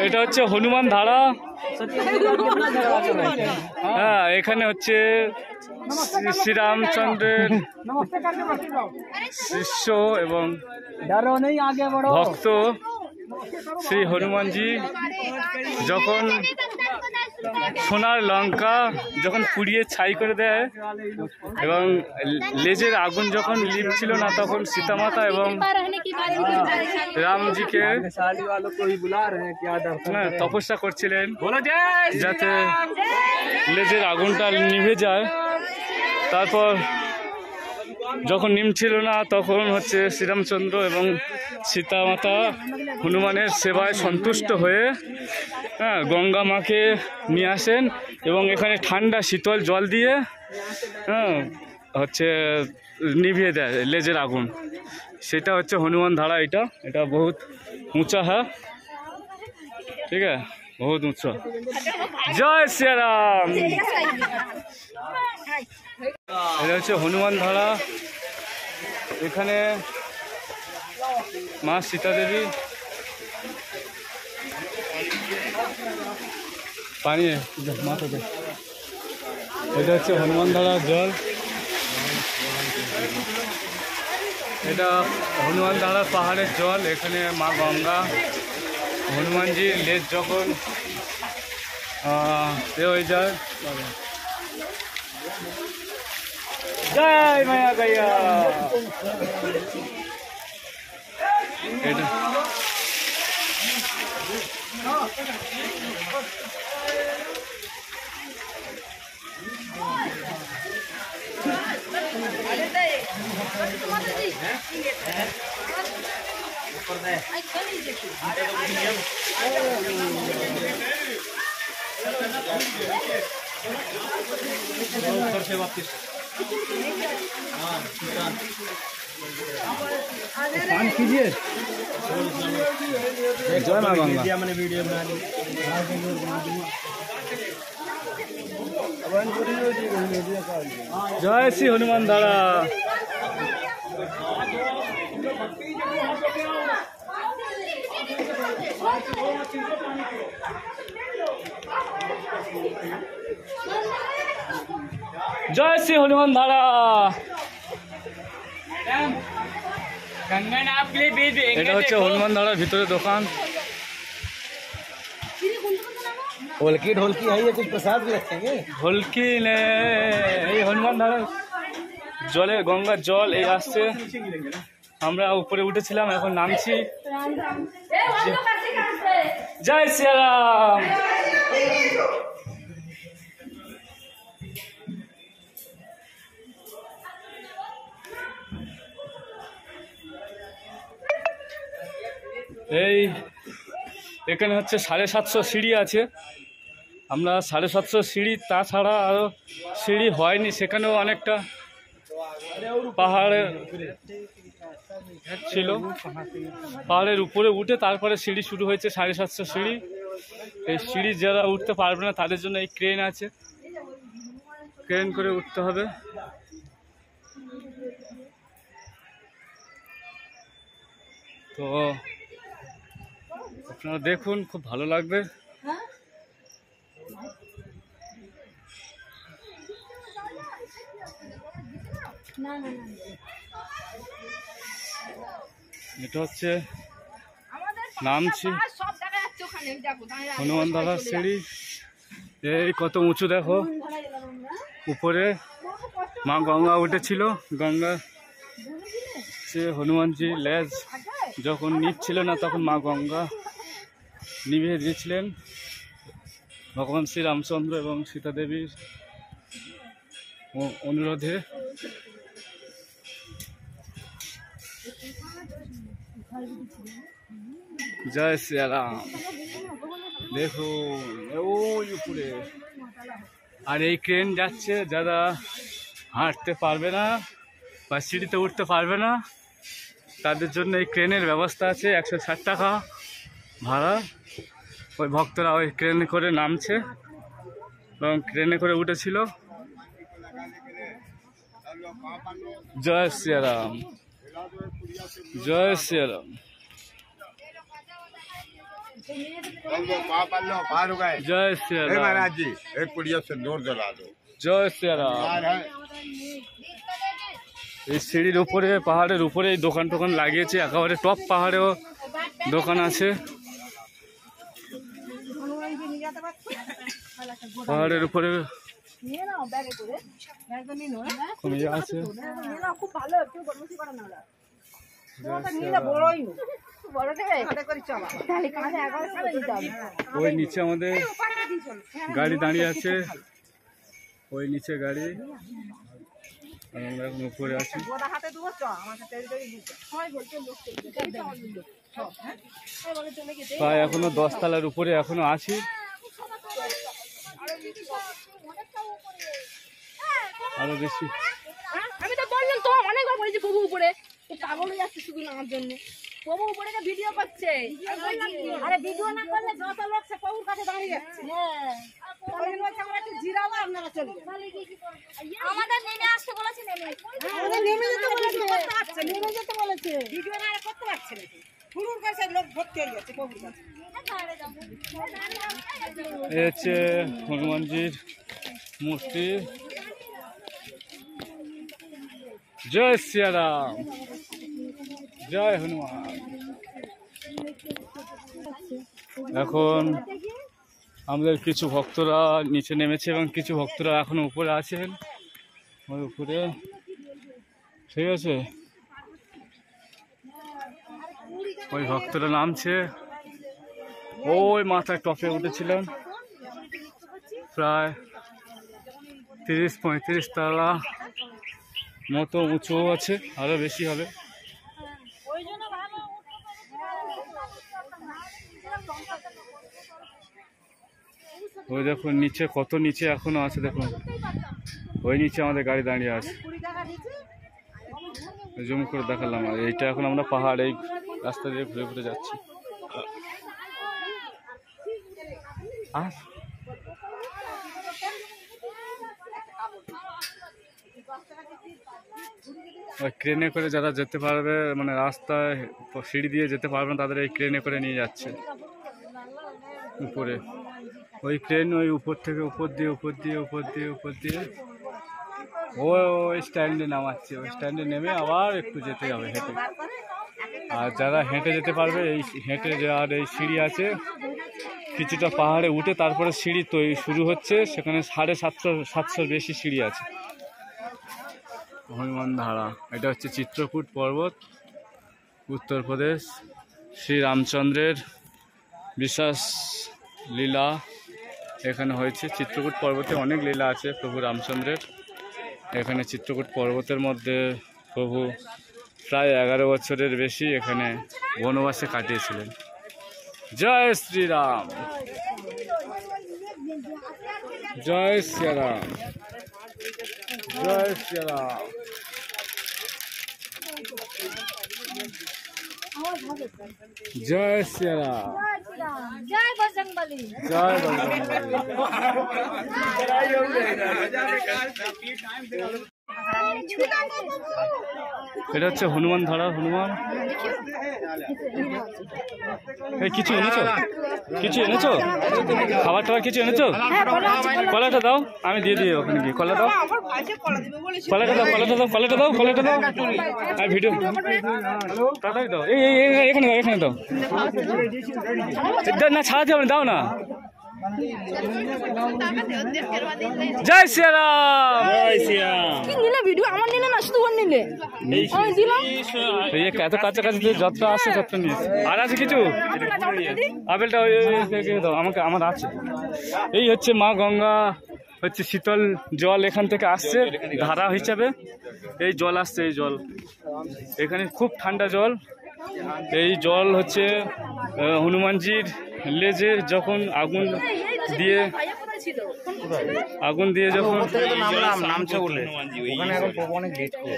এটা হচ্ছে হনুমান ধারা। হ্যাঁ, এখানে হচ্ছে শ্রীরামচন্দ্রের শিষ্য এবং ভক্ত শ্রী হনুমানজি যখন সোনার লঙ্কা যখন পুড়িয়ে ছাই করে দেয় এবং লেজের আগুন যখন লিপছিল না, তখন সীতামাতা এবং রামজিকে তপস্যা করছিলেন যাতে লেজের আগুনটা নিভে যায়। তারপর যখন নিমছিল না, তখন হচ্ছে শ্রীরামচন্দ্র এবং সীতামাতা হনুমানের সেবায় সন্তুষ্ট হয়ে গঙ্গা মাকে নিয়ে আসেন এবং এখানে ঠান্ডা শীতল জল দিয়ে হচ্ছে নিভিয়ে দেয় লেজের আগুন। সেটা হচ্ছে হনুমান ধারা। এটা বহুত উঁচা, হ্যাঁ, ঠিক আছে, বহুত উঁচা। জয় শ্রীরাম। এটা হচ্ছে হনুমান ধারা। এখানে মা সীতা দেবী পানি মাথাতে। এটা হচ্ছে হনুমান ধারার জল। এটা হনুমান ধারা পাহাড়ের জল। এখানে মা গঙ্গা হনুমানজির লেজ যখন হয়ে যায়, জয় মায়া গাইয়া। এটা कीजिए। जय मां गंगा। मैंने वीडियो बना ली। जय श्री हनुमान धारा। जय श्री हनुमान धारा। এটা হচ্ছে হনুমান ধারার ভিতরে দোকান। ढोलकी ढोलकी है, ये कुछ प्रसाद भी रखेंगे। ঢোলকি নে এই হনুমান ধারার জলে গঙ্গার জল এই আসছে। আমরা উপরে উঠেছিলাম, এখন নামছি। জয় শ্রীরাম। এই এখানে হচ্ছে 750 সিঁড়ি আছে। আমরা 750 সিঁড়ি, তাছাড়া আরও সিঁড়ি হয়নি, সেখানেও অনেকটা পাহাড়ের ছিল। পাহাড়ের উপরে উঠে তারপরে সিঁড়ি শুরু হয়েছে, 750 সিঁড়ি। এই সিঁড়ি যারা উঠতে পারবে না তাদের জন্য এই ক্রেন আছে, ক্রেন করে উঠতে হবে। তো আপনারা দেখুন, খুব ভালো লাগবে। এটা হচ্ছে নামছি হনুমান ধারার সিঁড়ি। এই কত উঁচু দেখো। উপরে মা গঙ্গা উঠেছিল, গঙ্গা সে হনুমানজি লেজ যখন নিচ্ছিল না, তখন মা গঙ্গা নিভিয়ে দিয়েছিলেন ভগবান শ্রী রামচন্দ্র এবং সীতা দেবীর অনুরোধে। জয় শ্রীরাম। দেখুন ওই উপরে, আর এই ক্রেন যাচ্ছে। যারা হাঁটতে পারবে না বা সিঁড়িতে উঠতে পারবে না তাদের জন্য এই ক্রেনের ব্যবস্থা আছে। 160 টাকা ভাড়া। ওই ভক্তরা ওই ক্রেনে করে নামছে এবং ক্রেনে করে উঠেছিল। জয় শ্রীরাম, জয় শ্রীরাম। জয় শ্রীরাম। महाराज जी एक पुड़िया से दूर जला दो। জয় শ্রীরাম। এই সিঁড়ির উপরে পাহাড়ের উপরে এই দোকান টোকান লাগিয়েছে, একেবারে টপ পাহাড়েও দোকান আছে। পাহাড়ের উপরে আছে। ওই নিচে আমাদের গাড়ি দাঁড়িয়ে আছে, ওই নিচে গাড়ি, আর আমরা এখন উপরে আছি। প্রায় এখনো 10 তলার উপরে এখনো আছি। আরো বেশি আমি তো বললাম তো অনেকবার বলেছি প্রভু উপরে, পাগল হয়ে যাচ্ছে শুধু আমার জন্য। প্রভু উপরে ভিডিও করছে, আরে ভিডিও না করলে যত লোক সে প্রভুর কাছে দাঁড়িয়ে যাচ্ছে। আমাদের নেমে আসতে বলেছে, নেমে যেতে বলেছে, ভিডিও না করতে পারছে না, ফুলুর কাছে লোক ভর্তি হয়ে যাচ্ছে প্রভুর কাছে। এই হচ্ছে হনুমানজির মূর্তি। জয় শ্রীরাম, জয় হনুমান। এখন আমাদের কিছু ভক্তরা নিচে নেমেছে এবং কিছু ভক্তরা এখনো উপরে আছেন, ওই উপরে। ঠিক আছে, ওই ভক্তরা নামছে। ওই মাথায় টপে উঠেছিলেন, প্রায় 30-35 তলা মতো উঁচু আছে, আরো বেশি হবে। ওই দেখুন নিচে কত নিচে এখনো আছে, দেখুন ওই নিচে আমাদের গাড়ি দাঁড়িয়ে আছে। জুম করে দেখালাম। আর এইটা এখন আমরা পাহাড়, এই রাস্তা দিয়ে ঘুরে ঘুরে যাচ্ছি। আর ক্রেনে করে যারা যেতে পারবে, মানে রাস্তায় সিঁড়ি দিয়ে যেতে পারবে না, তাদের এই ক্রেনে করে নিয়ে যাচ্ছে উপরে। ওই ক্রেন ওই উপর থেকে উপর দিয়ে ওই স্ট্যান্ডে নামাচ্ছে। ওই স্ট্যান্ডে নেমে আবার একটু যেতে হবে হেঁটে। আর যারা হেঁটে যেতে পারবে, এই হেঁটে যাওয়ার এই সিঁড়ি আছে, কিছুটা পাহাড়ে উঠে তারপরে সিঁড়ি তৈরি শুরু হচ্ছে। সেখানে 750 বেশি সিঁড়ি আছে। হনুমান ধারা, এটা হচ্ছে চিত্রকূট পর্বত, উত্তরপ্রদেশ। শ্রী রামচন্দ্রের বিশেষ লীলা এখানে হয়েছে। চিত্রকূট পর্বতে অনেক লীলা আছে প্রভু রামচন্দ্রের। এখানে চিত্রকূট পর্বতের মধ্যে প্রভু প্রায় 11 বছরের বেশি এখানে বনবাসে কাটিয়েছিলেন। জয় শ্রীরাম, জয় শ্রীরাম, জয় শ্রীরাম। জয় শ্রীরাম, জয় বজরংবলী, জয় বজরংবলী। এটা হচ্ছে হনুমান ধারা। হনুমান এই কিছু এনেছো, কিছু এনেছো, খাবার টাবার কিছু এনেছো? কলাটা দাও, আমি দিয়ে দিই ওখানে গিয়ে। কলা দাও, কলাটা দাও, কলাটা দাও, কলাটা দাও, কলাটা দাও। আর ভিডিও তাড়াতাড়ি দাও। এই এখানে দাও, এখানে দাও না, ছাড়াতে হবে, দাও না। জয় শ্রীরাম, জয় শ্রীরাম। কি নিলে ভিডিও? আমার নিলে না, শুধু ওর নিলে। আমি দিলাম। এই এত কাছাকাছি যতটা আসে ততটা নিয়ে। আর আছে কিছু? আপেলটা ওই দাও আমাকে, আমার আছে। এই হচ্ছে মা গঙ্গা, হচ্ছে শীতল জল এখান থেকে আসছে ধারা হিসাবে। এই জল আসছে, এই জল এখানে খুব ঠান্ডা জল। এই জল হচ্ছে হনুমানজির লেজে যখন আগুন দিয়ে যখন নামছে বলে ওখানে এখন প্রভু অনেক লেট করবে।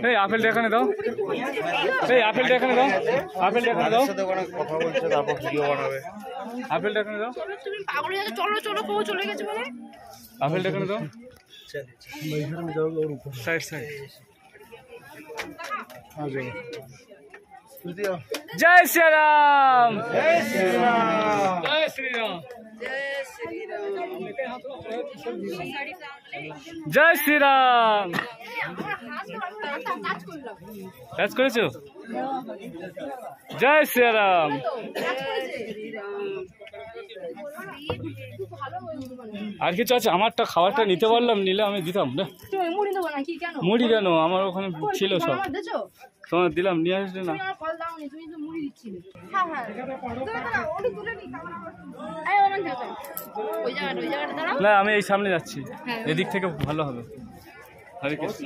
এই আপেলটা এখানে দাও, এই আপেলটা এখানে দাও, আপেলটা এখানে দাও। কথা বলছে, তারপর ভিডিও বানাবে। আপেলটা এখানে দাও, পাগল হয়ে যাচ্ছে। চলো চলো, কেউ চলে গেছে বলে। আপেলটা এখানে দাও। সাইড সাইড जय श्री राम, जय श्री राम, जय श्री राम, जय श्री राम। কাজ করেছো? জয় শ্রী রাম। আর কিছু আছে? আমারটা খাবারটা নিতে পারলাম, নিলে আমি দিতাম না। মুড়ি কেন? আমার ওখানে ছিল সব, তোমার দিলাম, নিয়ে আসলে না। না আমি এই সামনে যাচ্ছি, এদিক থেকে ভালো হবে। হরে কৃষ্ণ।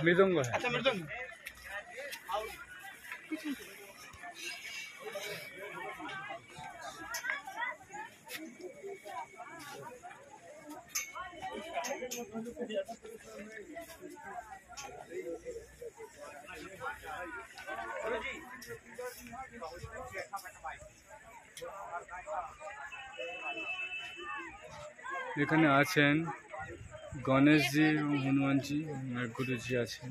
মৃদঙ্গ। আচ্ছা মৃদঙ্গ। এখানে আছেন গণেশজি এবং হনুমানজি এবং গুরুজি আছেন।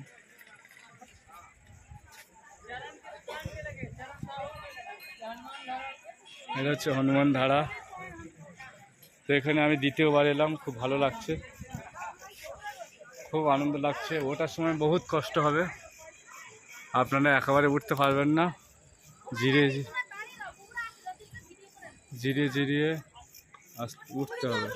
এটা হচ্ছে হনুমান ধারা। তো এখানে আমি দ্বিতীয়বার এলাম, খুব ভালো লাগছে, খুব আনন্দ লাগছে। ওঠার সময় বহুত কষ্ট হবে, আপনারা একেবারে উঠতে পারবেন না, জিরিয়ে জিরিয়ে উঠতে হবে।